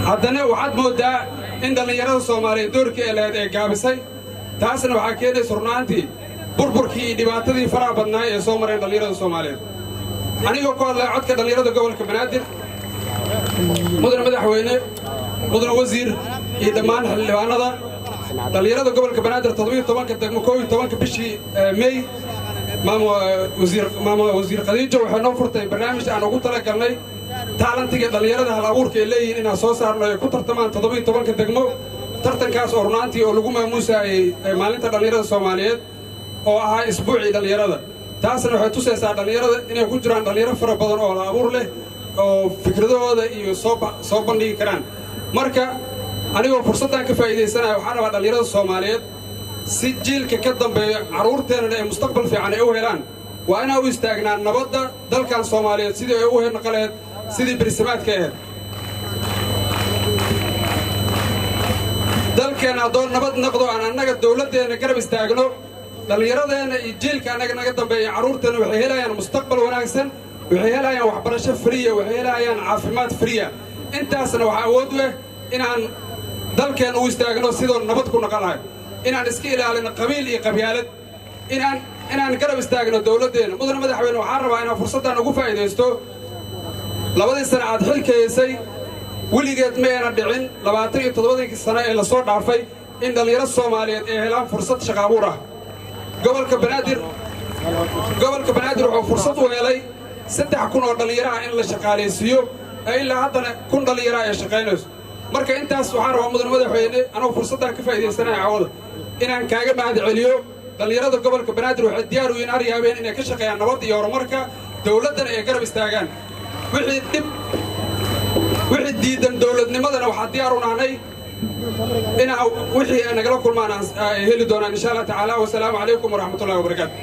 haddana waxaad mooddaa in dhallinyarada Soomaaliyeed doorkii ay lahayd ee gaabisay taasna waxaa keenaysa runaantii burburkii iyo dhibaatadii faraha badnaa ee soo mareen dhallinyarada Soomaaliyeed anigoo ku hadlaya codka dhallinyarada gobolka Banaadir mudane madaxweyne mudane wasiir iyo dhammaan xildhibaanada dhallinyarada gobolka Banaadir 17 degmo 11 bishii May maama wasiir Khadiija waxay noo furtay barnaamij aan ugu talagalnay taalantiga dhallinyarada hal abuurka ay leeyihiin inaan soo saarno ay ku tartamaan 17 degmo tartankaas oo runaantii oo lagu maamuusayay maalinta dhallinyarada Soomaaliyeed oo ahaa isbuucii dhallinyarada taasna waxay tusaysaa dhallinyarada inay ku jiraan dhallinyaro fara badan oo hal abuur leh oo fikradooda iyo soo bandhigi karaan marka anigoo fursaddan ka faa'iidaysanayo waxaan rabaa dhallinyarada Soomaaliyeed si jiilka ka dambeeya carruurteena ay mustaqbal fiican ay u helaan waa inaan u istaagnaa nabadda dalkan Soomaaliyeed sidii ay u heernaqaleed sidii bersamaadka ahayd dalkeena haddoo nabad noqdo aan annaga dawladdeena garab istaagno dhallinyaradeena iyo jiilka annaga naga dambeeya carruurteena waxay helayaan mustaqbal wanaagsan waxay helayaan waxbarasho friya waxay helayaan caafimaad friya intaasna waxaa awood u ah inaan dalkeena u istaagno sidoo nabad ku noqon lahay inaan iska ilaalino qabiil iyo qabyaalad inaan garab istaagno dawladdeena mudane madaxweyne waxaan rabaa inaan fursaddan ugu faa'iidaysto labadii sano aad xilka haysay weligeed ma ayna dhicin 27 sano ee la soo dhaafay in dhallinyaro Soomaaliyeed ay helaan fursad shaqo abuur ah gobolka Banaadir wuxuu fursad u helay 3,000 oo dhallinyaro ah in la shaqaaleysiiyo ilaa haddana 1,000 dhallinyaro ay shaqaynayso marka intaas waxaan rabaa mudane madaxweyne anoo fursaddan ka faa'iidaysanayo cawada inaan kaaga mahadceliyo dhallinyarada gobolka Banaadir waxay diyaar u yihiin aryaabeen inay ka shaqeeyaan nabad iyo horumarka dawladdana ay garab istaagaan wixii diidan dawladnimadana waxaa diyaar u nahnay inaa wixii ay nagala kulmaan ay heli doonaan insha Allah tacaala wasalaamu calaykum waraxmatullaahi wabarakaatu